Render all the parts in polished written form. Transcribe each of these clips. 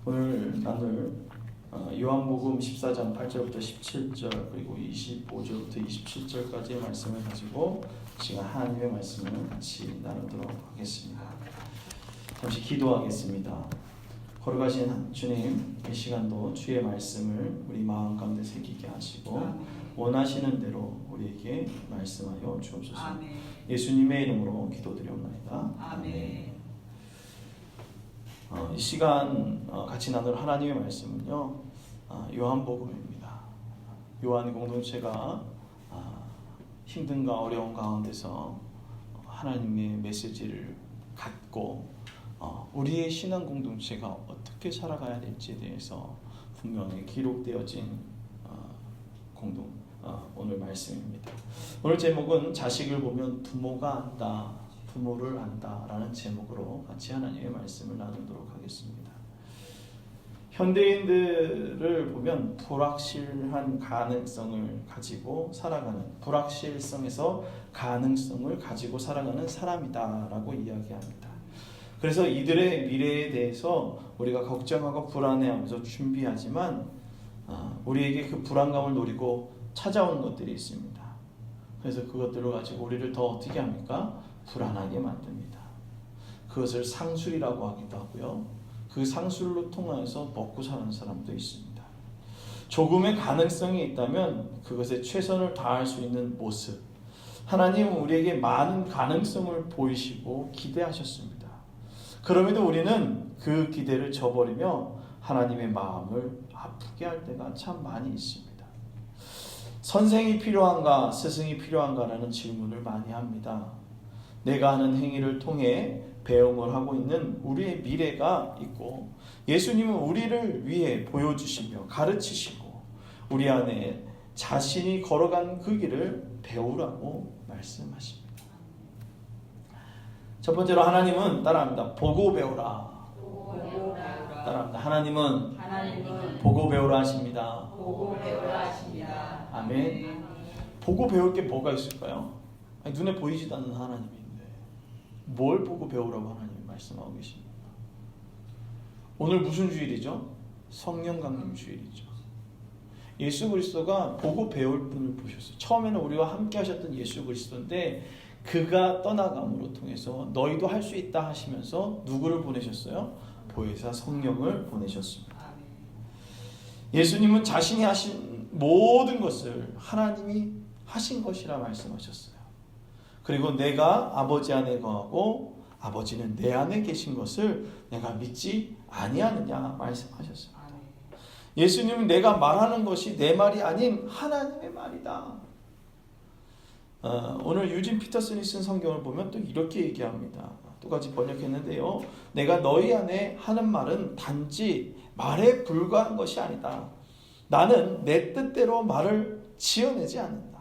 오늘 나눌 요한복음 14장 8절부터 17절 그리고 25절부터 27절까지의 말씀을 가지고 시간 하나님의 말씀을 같이 나누도록 하겠습니다. 잠시 기도하겠습니다. 걸어가신 주님, 이 시간도 주의 말씀을 우리 마음 가운데 새기게 하시고 원하시는 대로 우리에게 말씀하여 주옵소서. 아멘. 예수님의 이름으로 기도드리옵나이다. 아멘. 이 시간 같이 나눌 하나님의 말씀은요, 요한복음입니다. 요한 공동체가 힘든가 어려운 가운데서 하나님의 메시지를 갖고 우리의 신앙 공동체가 어떻게 살아가야 될지에 대해서 분명히 기록되어진 오늘 말씀입니다. 오늘 제목은 자식을 보면 부모가 안다, 부모를 안다라는 제목으로 같이 하나님의 말씀을 나누도록 하겠습니다. 현대인들을 보면 불확실한 가능성을 가지고 살아가는, 불확실성에서 가능성을 가지고 살아가는 사람이다라고 이야기합니다. 그래서 이들의 미래에 대해서 우리가 걱정하고 불안해하면서 준비하지만 우리에게 그 불안감을 노리고 찾아오는 것들이 있습니다. 그래서 그것들을 가지고 우리를 더 어떻게 합니까? 불안하게 만듭니다. 그것을 상술이라고 하기도 하고요. 그 상술로 통하여서 먹고 사는 사람도 있습니다. 조금의 가능성이 있다면 그것에 최선을 다할 수 있는 모습. 하나님은 우리에게 많은 가능성을 보이시고 기대하셨습니다. 그럼에도 우리는 그 기대를 저버리며 하나님의 마음을 아프게 할 때가 참 많이 있습니다. 선생이 필요한가, 스승이 필요한가라는 질문을 많이 합니다. 내가 하는 행위를 통해 배움을 하고 있는 우리의 미래가 있고, 예수님은 우리를 위해 보여주시며 가르치시고 우리 안에 자신이 걸어간 그 길을 배우라고 말씀하십니다. 첫 번째로 하나님은 따라합니다. 보고 배우라. 따라합니다. 하나님은 보고 배우라 하십니다. 보고 배우라 하십니다. 아멘. 보고 배울 게 뭐가 있을까요? 눈에 보이지도 않는 하나님인데 뭘 보고 배우라고 하나님이 말씀하고 계십니까? 오늘 무슨 주일이죠? 성령 강림 주일이죠. 예수 그리스도가 보고 배울 분을 보셨어요. 처음에는 우리와 함께 하셨던 예수 그리스도인데 그가 떠나감으로 통해서 너희도 할 수 있다 하시면서 누구를 보내셨어요? 보혜사 성령을 보내셨습니다. 예수님은 자신이 하신 모든 것을 하나님이 하신 것이라 말씀하셨어요. 그리고 내가 아버지 안에 거하고 아버지는 내 안에 계신 것을 내가 믿지 아니하느냐 말씀하셨어요. 예수님은 내가 말하는 것이 내 말이 아닌 하나님의 말이다. 오늘 유진 피터슨이 쓴 성경을 보면 또 이렇게 얘기합니다. 똑같이 번역했는데요. 내가 너희 안에 하는 말은 단지 말에 불과한 것이 아니다. 나는 내 뜻대로 말을 지어내지 않는다.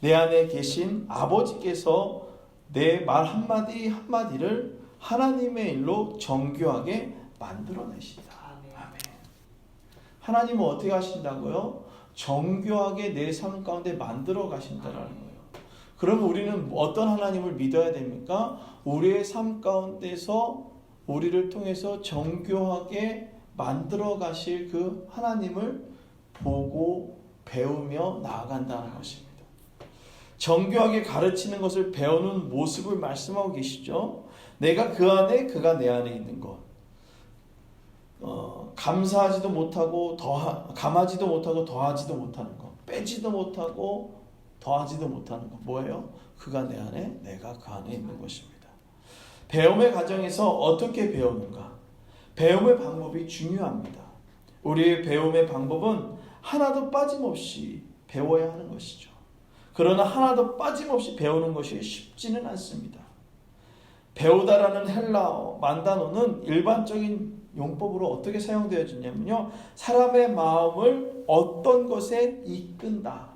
내 안에 계신 아버지께서 내 말 한마디 한마디를 하나님의 일로 정교하게 만들어내신다. 아멘. 하나님은 어떻게 하신다고요? 정교하게 내 삶 가운데 만들어 가신다라는 거예요. 그러면 우리는 어떤 하나님을 믿어야 됩니까? 우리의 삶 가운데서 우리를 통해서 정교하게 만들어 가실 그 하나님을 보고 배우며 나아간다는 것입니다. 정교하게 가르치는 것을 배우는 모습을 말씀하고 계시죠. 내가 그 안에, 그가 내 안에 있는 것. 감사하지도 못하고 감하지도 못하고 더하지도 못하는 것. 빼지도 못하고 더하지도 못하는 것. 뭐예요? 그가 내 안에, 내가 그 안에 있는 것입니다. 배움의 과정에서 어떻게 배우는가? 배움의 방법이 중요합니다. 우리의 배움의 방법은 하나도 빠짐없이 배워야 하는 것이죠. 그러나 하나도 빠짐없이 배우는 것이 쉽지는 않습니다. 배우다라는 헬라어 만다노는 일반적인 용법으로 어떻게 사용되어지냐면요, 사람의 마음을 어떤 것에 이끈다.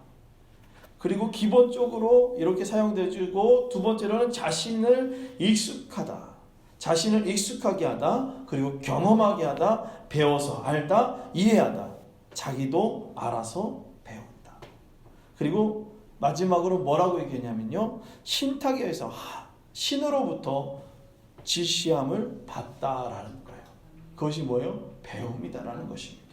그리고 기본적으로 이렇게 사용되어지고, 두 번째로는 자신을 익숙하다. 자신을 익숙하게 하다. 그리고 경험하게 하다. 배워서 알다. 이해하다. 자기도 알아서 배운다. 그리고 마지막으로 뭐라고 얘기했냐면요, 신탁에서 신으로부터 지시함을 받다라는 거예요. 그것이 뭐예요? 배움이다라는 것입니다.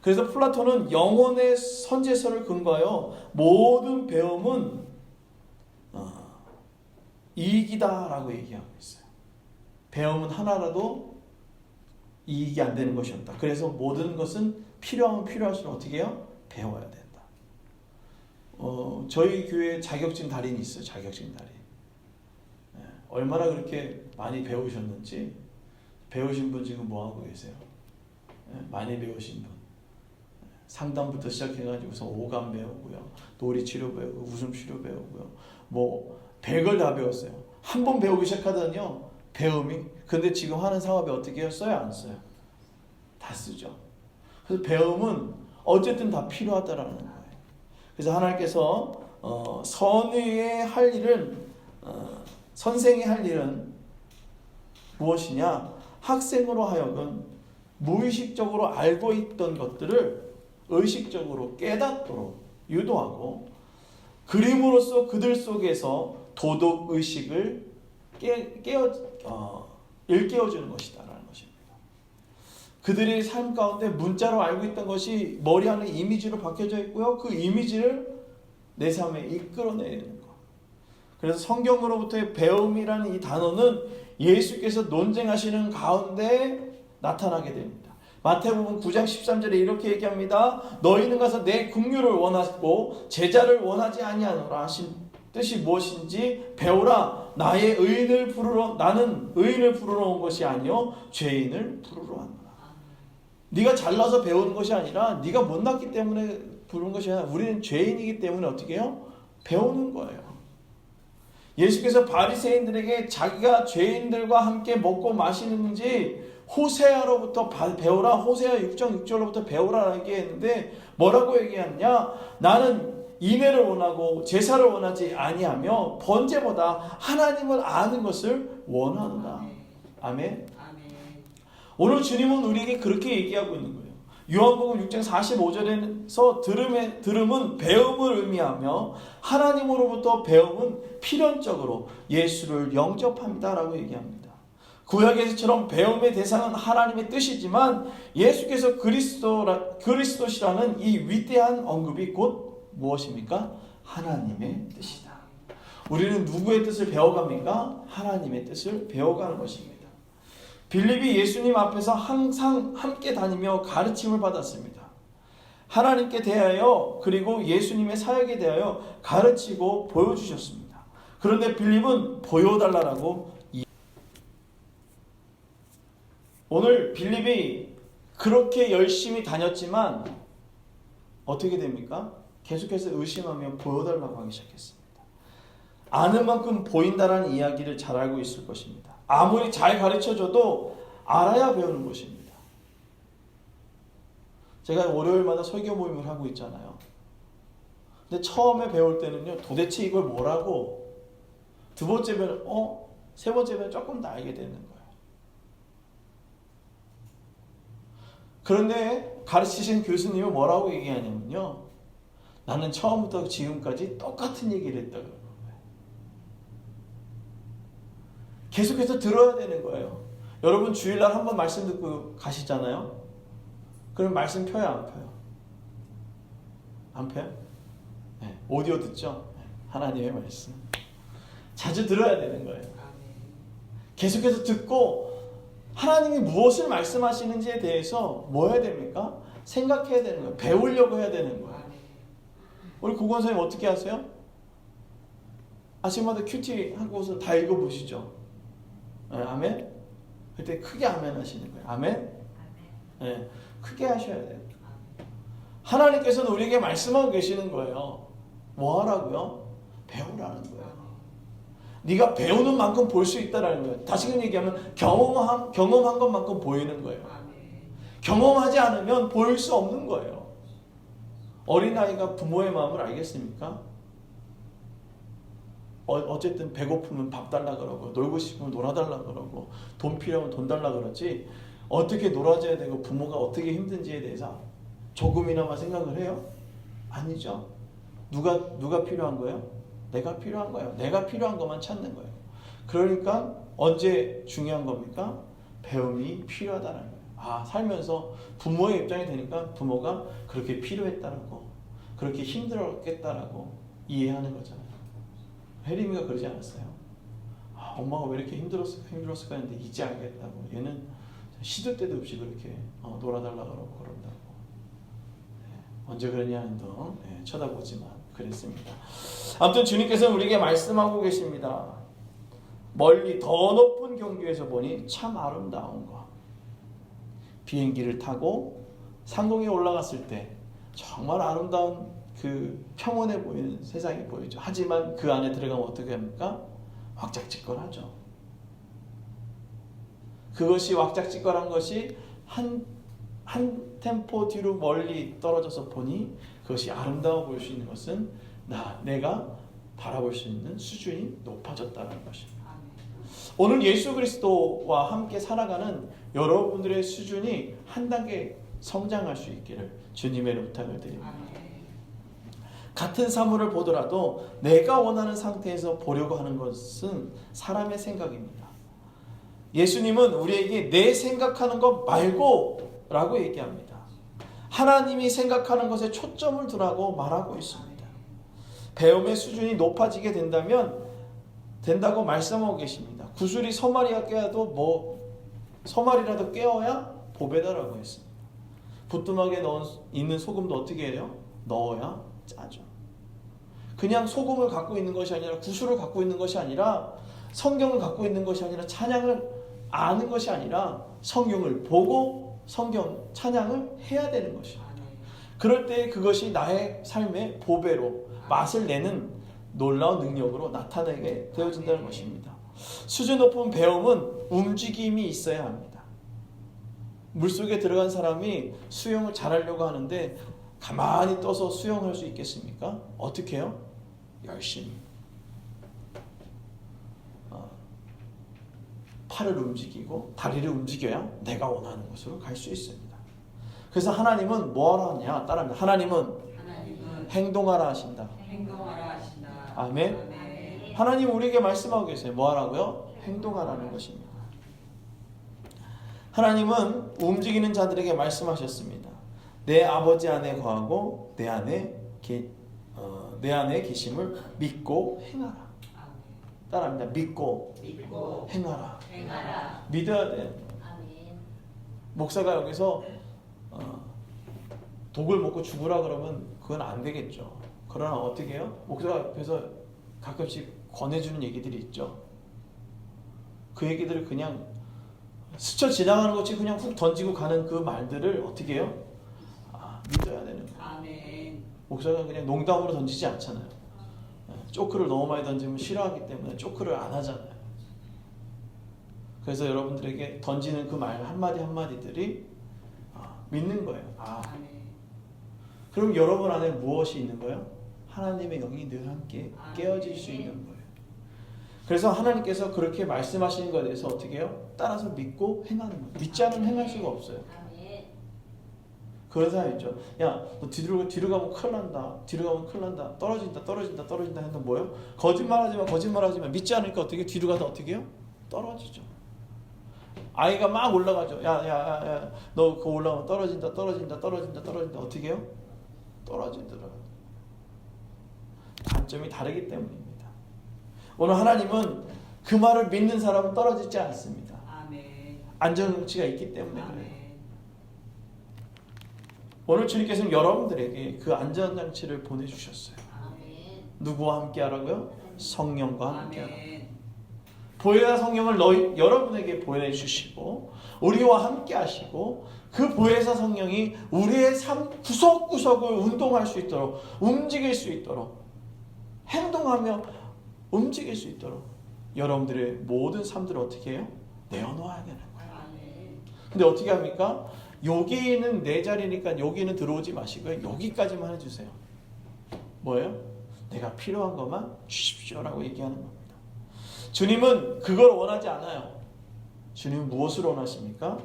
그래서 플라톤은 영혼의 선제설을 근거하여 모든 배움은 이익이다라고 얘기하고 있어요. 배움은 하나라도 이익이 안 되는 것이 없다. 그래서 모든 것은 필요하면 필요할수록 어떻게 해요? 배워야 된다. 저희 교회에 자격증 달인이 있어요. 자격증 달인. 얼마나 그렇게 많이 배우셨는지. 배우신 분 지금 뭐 하고 계세요? 많이 배우신 분. 상담부터 시작해가지고서 오감 배우고요, 놀이 치료 배우고, 웃음 치료 배우고요, 뭐 별걸 다 배웠어요. 한 번 배우기 시작하더니요, 배움이. 근데 지금 하는 사업에 어떻게 해요? 써요, 안 써요? 다 쓰죠. 그래서 배움은 어쨌든 다 필요하다라는 거예요. 그래서 하나님께서 선의의 할 일은 선생이 할 일은 무엇이냐? 학생으로 하여금 무의식적으로 알고 있던 것들을 의식적으로 깨닫도록 유도하고, 그림으로써 그들 속에서 도덕의식을 일깨워주는 것이다라는 것입니다. 그들의 삶 가운데 문자로 알고 있던 것이 머리 안에 이미지로 박혀져 있고요, 그 이미지를 내 삶에 이끌어내는 것. 그래서 성경으로부터의 배움이라는 이 단어는 예수께서 논쟁하시는 가운데 나타나게 됩니다. 마태복음 9장 13절에 이렇게 얘기합니다. 너희는 가서 내 긍휼을 원하고 제자를 원하지 아니하노라 하신 뜻이 무엇인지 배우라. 나는 의인을 부르러 온 것이 아니요 죄인을 부르러 왔노라. 네가 잘나서 배우는 것이 아니라 네가 못났기 때문에 부르는 것이 아니라 우리는 죄인이기 때문에 어떻게 해요? 배우는 거예요. 예수께서 바리새인들에게 자기가 죄인들과 함께 먹고 마시는지 호세아로부터 배우라, 호세아 6장 6절로부터 배우라 얘기했는데 뭐라고 얘기했냐? 나는 인애를 원하고 제사를 원하지 아니하며 번제보다 하나님을 아는 것을 원한다. 아멘. 오늘 주님은 우리에게 그렇게 얘기하고 있는 거예요. 요한복음 6장 45절에서 들음은 배움을 의미하며 하나님으로부터 배움은 필연적으로 예수를 영접합니다라고 얘기합니다. 구약에서처럼 배움의 대상은 하나님의 뜻이지만 예수께서 그리스도시라는 이 위대한 언급이 곧 무엇입니까? 하나님의 뜻이다. 우리는 누구의 뜻을 배워갑니까? 하나님의 뜻을 배워가는 것입니다. 빌립이 예수님 앞에서 항상 함께 다니며 가르침을 받았습니다. 하나님께 대하여 그리고 예수님의 사역에 대하여 가르치고 보여주셨습니다. 그런데 빌립은 보여달라고 오늘 빌립이 그렇게 열심히 다녔지만 어떻게 됩니까? 계속해서 의심하며 보여달라고 하기 시작했습니다. 아는 만큼 보인다라는 이야기를 잘 알고 있을 것입니다. 아무리 잘 가르쳐줘도 알아야 배우는 것입니다. 제가 월요일마다 설교 모임을 하고 있잖아요. 근데 처음에 배울 때는요, 도대체 이걸 뭐라고, 두 번째 배는 세 번째 배는 조금 더 알게 되는 거예요. 그런데 가르치신 교수님은 뭐라고 얘기하냐면요, 나는 처음부터 지금까지 똑같은 얘기를 했다고 그러는 거예요. 계속해서 들어야 되는 거예요. 여러분 주일날 한번 말씀 듣고 가시잖아요. 그럼 말씀 펴요, 안 펴요? 안 펴요? 네, 오디오 듣죠? 하나님의 말씀 자주 들어야 되는 거예요. 계속해서 듣고 하나님이 무엇을 말씀하시는지에 대해서 뭐 해야 됩니까? 생각해야 되는 거예요. 배우려고 해야 되는 거예요. 우리 국원 선생님 어떻게 하세요? 아침마다 큐티 하고서 다 읽어보시죠. 네, 아멘? 그때 크게 아멘 하시는 거예요. 아멘? 네, 크게 하셔야 돼요. 하나님께서는 우리에게 말씀하고 계시는 거예요. 뭐 하라고요? 배우라는 거예요. 네가 배우는 만큼 볼 수 있다라는 거예요. 다시금 얘기하면 경험한 것만큼 보이는 거예요. 경험하지 않으면 보일 수 없는 거예요. 어린아이가 부모의 마음을 알겠습니까? 어쨌든 배고프면 밥 달라 그러고, 놀고 싶으면 놀아달라 그러고, 돈 필요하면 돈 달라 그러지, 어떻게 놀아줘야 되고 부모가 어떻게 힘든지에 대해서 조금이나마 생각을 해요? 아니죠. 누가 필요한 거예요? 내가 필요한 거예요. 내가 필요한 것만 찾는 거예요. 그러니까 언제 중요한 겁니까? 배움이 필요하다는 거예요. 살면서 부모의 입장이 되니까 부모가 그렇게 필요했다라고, 그렇게 힘들었겠다라고 이해하는 거잖아요. 혜림이가 그러지 않았어요. 엄마가 왜 이렇게 힘들었을까 했는데 이제 알겠다고. 얘는 시도 때도 없이 그렇게 놀아달라고 그런다고. 언제 그러냐 너 쳐다보지만 그랬습니다. 아무튼 주님께서는 우리에게 말씀하고 계십니다. 멀리 더 높은 경주에서 보니 참 아름다운 것. 비행기를 타고 상공에 올라갔을 때 정말 아름다운 그 평온해 보이는 세상이 보이죠. 하지만 그 안에 들어가면 어떻게 합니까? 왁작지껄하죠. 그것이 왁작지껄한 것이 한 템포 뒤로 멀리 떨어져서 보니 그것이 아름다워 보일 수 있는 것은 내가 바라볼 수 있는 수준이 높아졌다는 것입니다. 오늘 예수 그리스도와 함께 살아가는 여러분들의 수준이 한 단계 성장할 수 있기를 주님의 부탁을 드립니다. 같은 사물을 보더라도 내가 원하는 상태에서 보려고 하는 것은 사람의 생각입니다. 예수님은 우리에게 내 생각하는 것 말고 라고 얘기합니다. 하나님이 생각하는 것에 초점을 두라고 말하고 있습니다. 배움의 수준이 높아지게 된다고 말씀하고 계십니다. 구슬이 서말이가 깨어도 서말이라도 깨어야 보배다라고 했습니다. 부뚜막에 있는 소금도 어떻게 해요? 넣어야 짜죠. 그냥 소금을 갖고 있는 것이 아니라, 구슬을 갖고 있는 것이 아니라, 성경을 갖고 있는 것이 아니라, 찬양을 아는 것이 아니라 성경을 보고 성경 찬양을 해야 되는 것입니다. 그럴 때 그것이 나의 삶의 보배로 맛을 내는 놀라운 능력으로 나타나게 되어진다는 것입니다. 수준 높은 배움은 움직임이 있어야 합니다. 물속에 들어간 사람이 수영을 잘하려고 하는데 가만히 떠서 수영할 수 있겠습니까? 어떻게 해요? 열심히 팔을 움직이고 다리를 움직여야 내가 원하는 곳으로 갈 수 있습니다. 그래서 하나님은 뭐하라 하냐? 따라합니다. 하나님은 행동하라 하신다. 아멘. 하나님 우리에게 말씀하고 계세요. 뭐하라고요? 행동하라는 것입니다. 하나님은 움직이는 자들에게 말씀하셨습니다. 내 아버지 안에 거하고 내 안에 계심을 믿고 행하라. 따라합니다. 믿고 행하라. 믿어야 돼. 목사가 여기서 독을 먹고 죽으라 그러면 그건 안 되겠죠. 그러나 어떻게 해요? 목사가 옆에서 가끔씩 권해주는 얘기들이 있죠. 그 얘기들을 그냥 스쳐 지나가는 것이 그냥 훅 던지고 가는 그 말들을 어떻게 해요? 믿어야 되는 거예요. 목사가 그냥 농담으로 던지지 않잖아요. 쪼크를 너무 많이 던지면 싫어하기 때문에 쪼크를 안 하잖아요. 그래서 여러분들에게 던지는 그 말 한마디 한마디들이 믿는 거예요. 그럼 여러분 안에 무엇이 있는 거예요? 하나님의 영이 늘 함께 깨어질 수 있는 거예요. 그래서 하나님께서 그렇게 말씀하시는 것에 대해서 어떻게 해요? 따라서 믿고 행하는 거예요. 믿지 않으면 행할 수가 없어요. 그런 사람 있죠. 야, 너 뒤로 가면 큰일 난다. 뒤로 가면 큰일 난다. 떨어진다 했는데 뭐예요? 거짓말하지 마. 믿지 않으니까 어떻게 뒤로 가서 어떻게 해요? 떨어지죠. 아이가 막 올라가죠. 야, 너 그거 올라가면 떨어진다. 어떻게 해요? 떨어지더라고요. 단점이 다르기 때문입니다. 오늘 하나님은 그 말을 믿는 사람은 떨어지지 않습니다. 안전장치가 있기 때문에 그래요. 오늘 주님께서는 여러분들에게 그 안전장치를 보내주셨어요. 누구와 함께 하라고요? 성령과 함께 하라고. 보혜사 성령을 여러분에게 보내주시고 우리와 함께 하시고 그 보혜사 성령이 우리의 삶 구석구석을 운동할 수 있도록, 움직일 수 있도록, 행동하며 움직일 수 있도록 여러분들의 모든 삶들을 어떻게 해요? 내어놓아야 되는 거예요. 근데 어떻게 합니까? 여기는 내 자리니까 여기는 들어오지 마시고요. 여기까지만 해주세요. 뭐예요? 내가 필요한 것만 주십시오라고 얘기하는 겁니다. 주님은 그걸 원하지 않아요. 주님은 무엇을 원하십니까?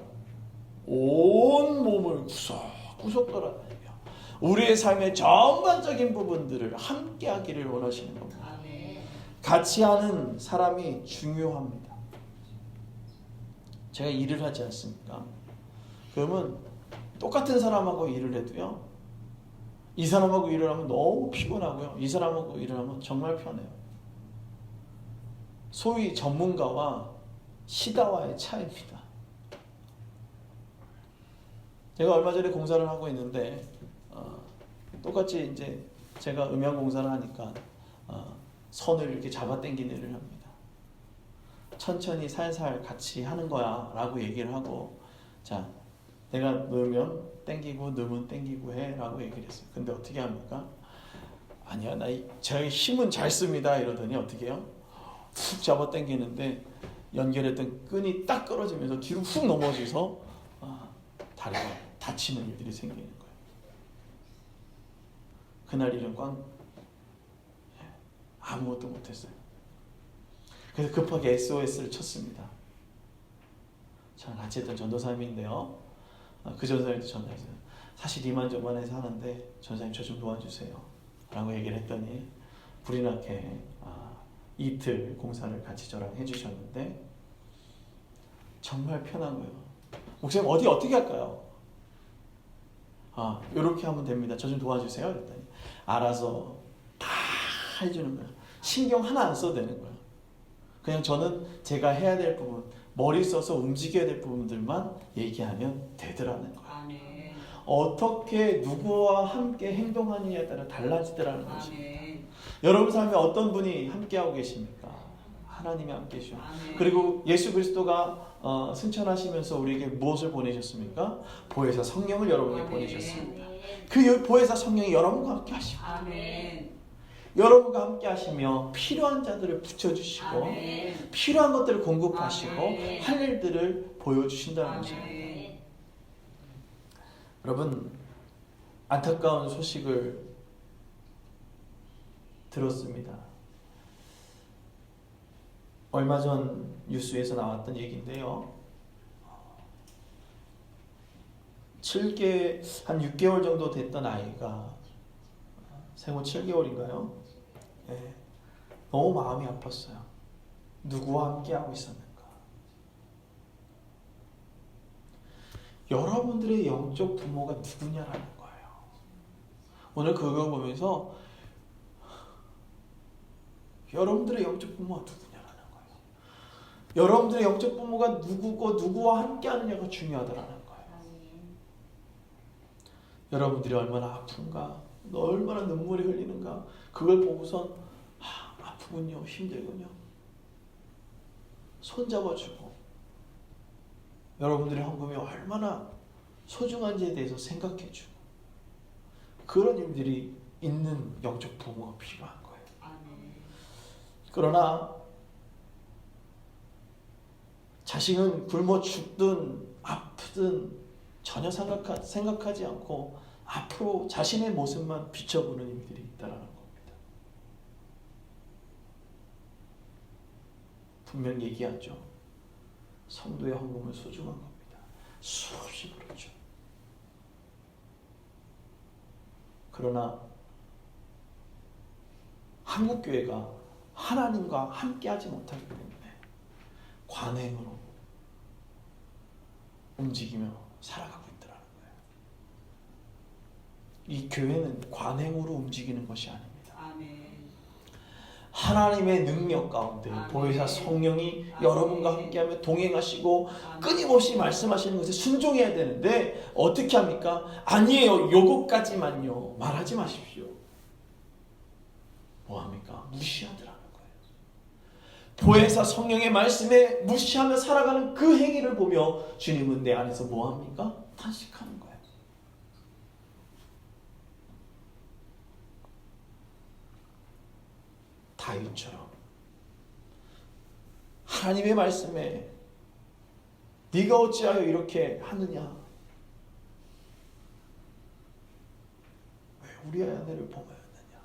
온 몸을 구석구석 돌아다니며 우리의 삶의 전반적인 부분들을 함께 하기를 원하시는 겁니다. 같이 하는 사람이 중요합니다. 제가 일을 하지 않습니까? 그러면 똑같은 사람하고 일을 해도요, 이 사람하고 일을 하면 너무 피곤하고요, 이 사람하고 일을 하면 정말 편해요. 소위 전문가와 시다와의 차이입니다. 제가 얼마 전에 공사를 하고 있는데 똑같이 이제 제가 음향 공사를 하니까 선을 이렇게 잡아 당기는 일을 합니다. 천천히 살살 같이 하는 거야 라고 얘기를 하고, 자, 내가 넣으면 당기고 넣으면 당기고 해 라고 얘기를 했어요. 근데 어떻게 합니까? 아니야, 제 힘은 잘 씁니다 이러더니 어떻게 해요? 훅 잡아 당기는데 연결했던 끈이 딱 끊어지면서 뒤로 훅 넘어져서 다리가 다치는 일들이 생기는 거예요. 그날 일은 아무것도 못했어요. 그래서 급하게 SOS를 쳤습니다. 저는 같이 했던 전도사님인데요, 그 전도사님도 전화했어요. 사실 이만저만해서 하는데 전도사님 저 좀 도와주세요 라고 얘기를 했더니 불이 나게 이틀 공사를 같이 저랑 해주셨는데 정말 편한 거예요. 목사님 어떻게 할까요? 이렇게 하면 됩니다. 저 좀 도와주세요. 그랬더니 알아서 다 해주는 거예요. 신경 하나 안 써도 되는 거예요. 그냥 저는 제가 해야 될 부분, 머리 써서 움직여야 될 부분들만 얘기하면 되더라는 거예요. 아멘. 어떻게 누구와 함께 행동하느냐에 따라 달라지더라는 것입니다. 아멘. 여러분 삶에 어떤 분이 함께하고 계십니까? 하나님이 함께 계시죠. 아멘. 그리고 예수 그리스도가 승천하시면서 우리에게 무엇을 보내셨습니까? 보혜사 성령을 여러분에게 아멘. 보내셨습니다. 그 보혜사 성령이 여러분과 함께 하시고, 아멘. 여러분과 함께 하시며 필요한 자들을 붙여주시고, 아멘. 필요한 것들을 공급하시고, 아멘. 할 일들을 보여주신다는 것입니다. 아멘. 여러분, 안타까운 소식을 들었습니다. 얼마 전 뉴스에서 나왔던 얘기인데요, 한 6개월 정도 됐던 아이가, 생후 7개월인가요? 네, 너무 마음이 아팠어요. 누구와 함께하고 있었는가? 여러분들의 영적 부모가 누구냐라는 거예요. 오늘 그거 보면서 여러분들의 영적 부모가 누구냐라는 거예요. 여러분들의 영적 부모가 누구고 누구와 함께하느냐가 중요하다라는 거예요. 여러분들이 얼마나 아픈가, 얼마나 눈물이 흘리는가, 그걸 보고선 아프군요, 힘들군요, 손잡아주고, 여러분들의 헌금이 얼마나 소중한지에 대해서 생각해주고, 그런 일들이 있는 영적 부모가 필요한 거예요. 그러나 자식은 굶어 죽든 아프든 전혀 생각하지 않고 앞으로 자신의 모습만 비춰보는 일들이 있다는 겁니다. 분명 얘기하죠. 성도의 헌금은 소중한 겁니다. 수없이 그렇죠. 그러나 한국교회가 하나님과 함께하지 못하기 때문에 관행으로 움직이며 살아가고 있더라는 거예요. 이 교회는 관행으로 움직이는 것이 아닙니다. 아멘. 하나님의 능력 가운데 아멘. 보혜사 성령이 아멘. 여러분과 함께하며 동행하시고 아멘. 끊임없이 말씀하시는 것에 순종해야 되는데 어떻게 합니까? 아니에요, 요것까지만요 말하지 마십시오. 뭐합니까? 무시하더라는 거예요. 보혜사 성령의 말씀에 무시하며 살아가는 그 행위를 보며 주님은 내 안에서 뭐합니까? 탄식하는 거예요. 다윗처럼 하나님의 말씀에 네가 어찌하여 이렇게 하느냐, 왜 우리 아내를 범하였느냐,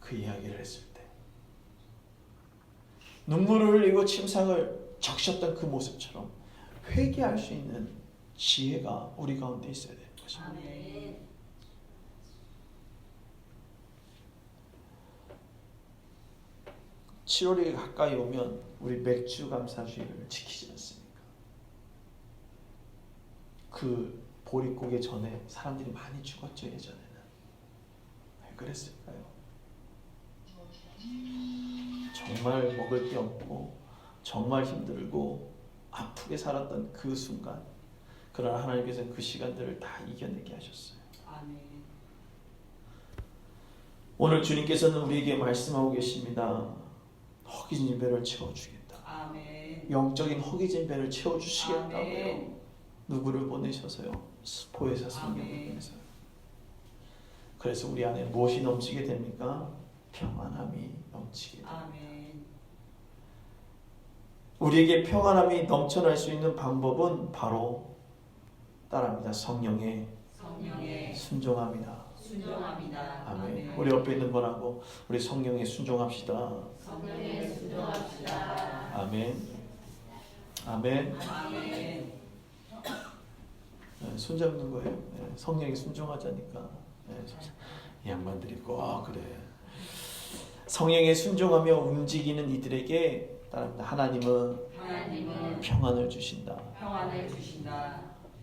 그 이야기를 했을 때 눈물을 흘리고 침상을 적셨던 그 모습처럼 회개할 수 있는 지혜가 우리 가운데 있어야 되는 것입니다. 아멘. 7월이 가까이 오면 우리 맥주 감사주의를 지키지 않습니까? 그 보릿고개 전에 사람들이 많이 죽었죠. 예전에는. 왜 그랬을까요? 정말 먹을 게 없고 정말 힘들고 아프게 살았던 그 순간, 그러나 하나님께서는 그 시간들을 다 이겨내게 하셨어요. 아멘. 오늘 주님께서는 우리에게 말씀하고 계십니다. 허기진 배를 채워주겠다. 아멘. 영적인 허기진 배를 채워주시겠다고요. 아멘. 누구를 보내셔서요? 보혜사 성령을 아멘. 보내서요. 그래서 우리 안에 무엇이 넘치게 됩니까? 평안함이 넘치게 됩니다. 아멘. 우리에게 평안함이 넘쳐날 수 있는 방법은 바로 따라합니다. 성령의 순종합니다. 순종합니다. 아멘. 우리 옆에 있는 분하고 우리 성령에 순종합시다. 성령에 순종합시다. 아멘. 아멘. 아멘. 손잡는 거예요. 성령에 순종하자니까. 이 양반들이 꼭 그래. 성령에 순종하며 움직이는 이들에게 따릅니다. 하나님은 평안을 주신다. 평안을 주신다.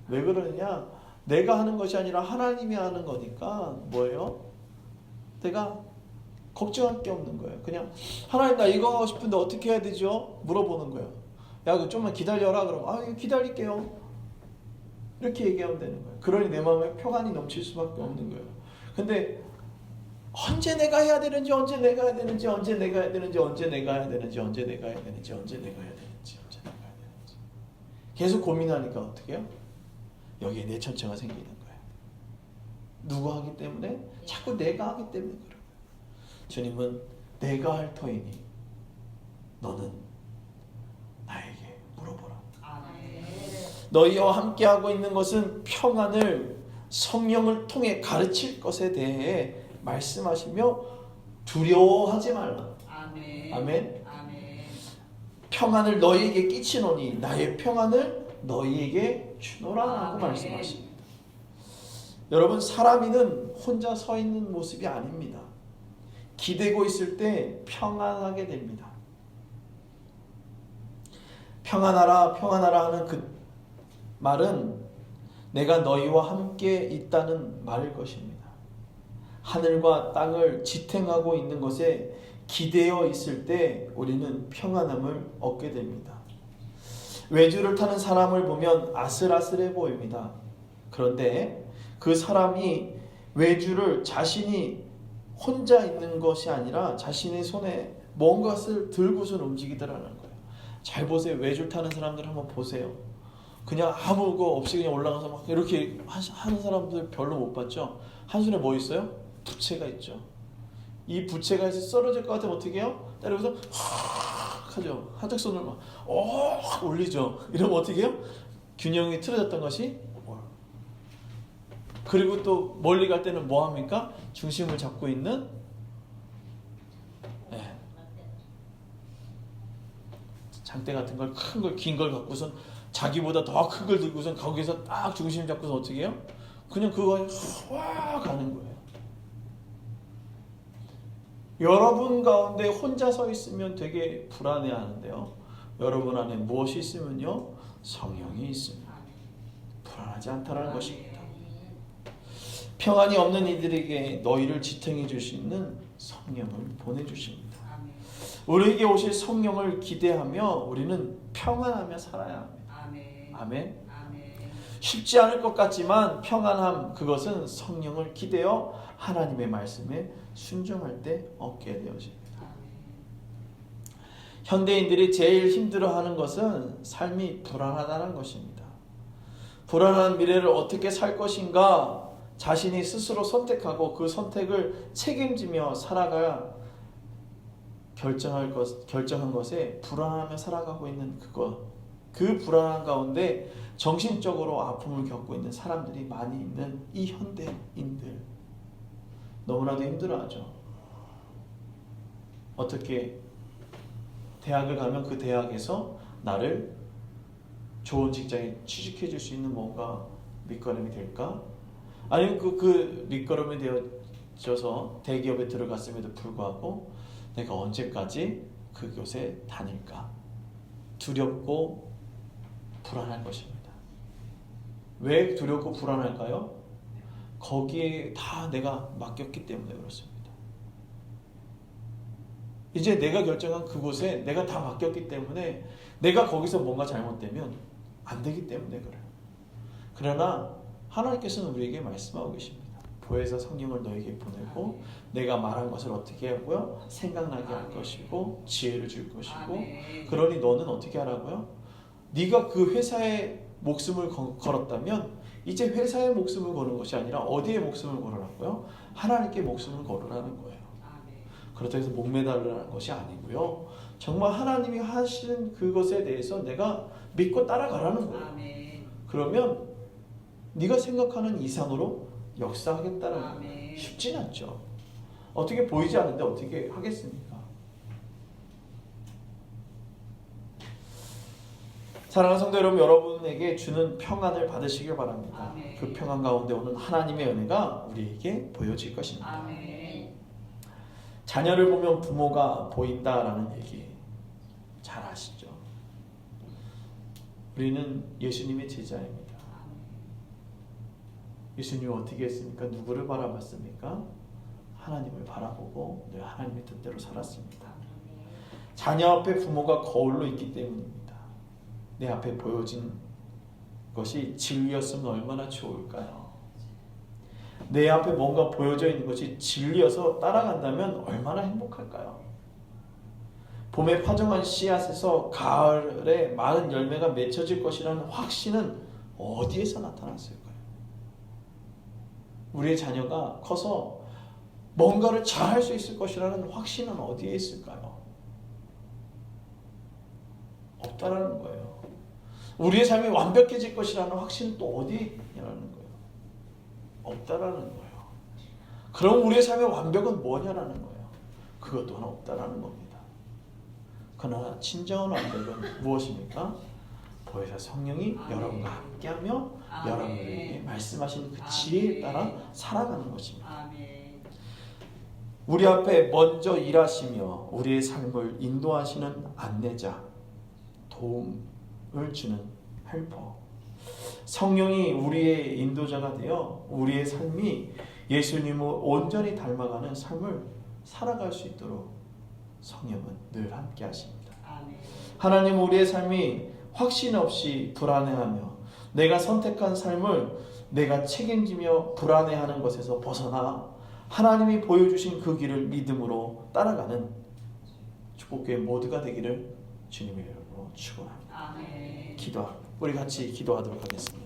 왜 그러느냐? 내가 하는 것이 아니라 하나님이 하는 거니까 뭐예요? 내가 걱정할 게 없는 거예요. 그냥 하나님 나 이거 하고 싶은데 어떻게 해야 되죠? 물어보는 거예요. 야, 그 좀만 기다려라. 그러면 이거 기다릴게요. 이렇게 얘기하면 되는 거예요. 그러니 내 마음에 평안이 넘칠 수밖에 없는 거예요. 근데 언제 내가 해야 되는지, 언제 내가 해야 되는지, 언제 내가 해야 되는지, 언제 내가 해야 되는지, 언제 내가 해야 되는지, 언제 내가 해야 되는지, 언제 내가 해야 되는지 계속 고민하니까 어떻게 해요? 여기에 내천체가 생기는 거예요. 누구 하기 때문에? 자꾸 내가 하기 때문에 그런 거예요. 주님은 내가 할 터이니 너는 나에게 물어보라. 아멘. 너희와 함께하고 있는 것은 평안을 성령을 통해 가르칠 것에 대해 말씀하시며 두려워하지 말라. 아멘. 아멘. 아멘. 평안을 너희에게 끼치노니 나의 평안을 너희에게 주노라라고 말씀하십니다. 여러분, 사람이는 혼자 서 있는 모습이 아닙니다. 기대고 있을 때 평안하게 됩니다. 평안하라, 평안하라 하는 그 말은 내가 너희와 함께 있다는 말일 것입니다. 하늘과 땅을 지탱하고 있는 것에 기대어 있을 때 우리는 평안함을 얻게 됩니다. 외주를 타는 사람을 보면 아슬아슬해 보입니다. 그런데 그 사람이 외주를 자신이 혼자 있는 것이 아니라 자신의 손에 뭔가를 들고서 움직이더라는 거예요. 잘 보세요. 외줄 타는 사람들 한번 보세요. 그냥 아무 거 없이 그냥 올라가서 막 이렇게 하는 사람들 별로 못 봤죠. 한 손에 뭐 있어요? 부채가 있죠. 이 부채가 해서 쓰러질 것 같으면 어떻게 해요? 때려서 확 하죠. 한쪽 손을 막 올리죠. 이러면 어떻게 해요? 균형이 틀어졌던 것이. 그리고 또 멀리 갈 때는 뭐 합니까? 중심을 잡고 있는 장대 같은 걸, 큰 걸, 긴 걸 갖고선 자기보다 더 큰 걸 들고선 거기서 딱 중심 잡고서 어떻게 해요? 그냥 그거에 확 가는 거예요. 여러분 가운데 혼자 서 있으면 되게 불안해하는데요. 여러분 안에 무엇이 있으면요? 성령이 있으면 불안하지 않다라는 것입니다. 평안이 없는 이들에게 너희를 지탱해 줄 수 있는 성령을 보내주십니다. 우리에게 오실 성령을 기대하며 우리는 평안하며 살아야 합니다. 아멘. 쉽지 않을 것 같지만 평안함, 그것은 성령을 기대어 하나님의 말씀에 순종할 때 얻게 되어집니다. 현대인들이 제일 힘들어하는 것은 삶이 불안하다는 것입니다. 불안한 미래를 어떻게 살 것인가 자신이 스스로 선택하고 그 선택을 책임지며 살아가야 결정한 것에 불안하며 살아가고 있는 그 불안한 가운데 정신적으로 아픔을 겪고 있는 사람들이 많이 있는 이 현대인들 너무나도 힘들어하죠. 어떻게 대학을 가면 그 대학에서 나를 좋은 직장에 취직해 줄 수 있는 뭔가 밑거름이 될까? 아니면 그 밑거름이 되어져서 대기업에 들어갔음에도 불구하고 내가 언제까지 그곳에 다닐까? 두렵고 불안할 것입니다. 왜 두렵고 불안할까요? 거기에 다 내가 맡겼기 때문에 그렇습니다. 이제 내가 결정한 그곳에 내가 다 맡겼기 때문에 내가 거기서 뭔가 잘못되면 안 되기 때문에 그래요. 그러나 하나님께서는 우리에게 말씀하고 계십니다. 보혜사 성령을 너에게 보내고 내가 말한 것을 어떻게 하고요? 생각나게 할 것이고 지혜를 줄 것이고 그러니 너는 어떻게 하라고요? 네가 그 회사에 목숨을 걸었다면 이제 회사에 목숨을 거는 것이 아니라 어디에 목숨을 걸으라고요? 하나님께 목숨을 걸으라는 거예요. 그렇다고 해서 목매달라는 것이 아니고요. 정말 하나님이 하시는 그것에 대해서 내가 믿고 따라가라는 거예요. 그러면 네가 생각하는 이상으로 역사하겠다는 거예요. 쉽진 않죠. 어떻게 보이지 않는데 어떻게 하겠습니까? 사랑하는 성도 여러분, 여러분에게 주는 평안을 받으시길 바랍니다. 그 평안 가운데 오는 하나님의 은혜가 우리에게 보여질 것입니다. 자녀를 보면 부모가 보인다라는 얘기 잘 아시죠? 우리는 예수님의 제자입니다. 예수님이 어떻게 했습니까? 누구를 바라봤습니까? 하나님을 바라보고 늘 하나님의 뜻대로 살았습니다. 자녀 앞에 부모가 거울로 있기 때문입니다. 내 앞에 보여진 것이 진리였으면 얼마나 좋을까요? 내 앞에 뭔가 보여져 있는 것이 진리여서 따라간다면 얼마나 행복할까요? 봄에 파종한 씨앗에서 가을에 많은 열매가 맺혀질 것이라는 확신은 어디에서 나타났을까요? 우리의 자녀가 커서 뭔가를 잘할 수 있을 것이라는 확신은 어디에 있을까요? 없다라는 거예요. 우리의 삶이 완벽해질 것이라는 확신은 또 어디에 있냐라는 거예요. 없다라는 거예요. 그럼 우리의 삶의 완벽은 뭐냐라는 거예요. 그것 또한 없다라는 겁니다. 그러나 진정한 완벽은 무엇입니까? 보혜사 성령이 여러분과 함께하며 여러분에게 말씀하신 그 지혜에 따라 살아가는 것입니다. 우리 앞에 먼저 일하시며 우리의 삶을 인도하시는 안내자, 도움을 주는 헬퍼, 성령이 우리의 인도자가 되어 우리의 삶이 예수님을 온전히 닮아가는 삶을 살아갈 수 있도록 성령은 늘 함께 하십니다. 하나님, 우리의 삶이 확신 없이 불안해하며 내가 선택한 삶을 내가 책임지며 불안해하는 것에서 벗어나 하나님이 보여주신 그 길을 믿음으로 따라가는 축복교회 모두가 되기를 주님의 이름으로 축원합니다. 기도합니다. 우리 같이 기도하도록 하겠습니다.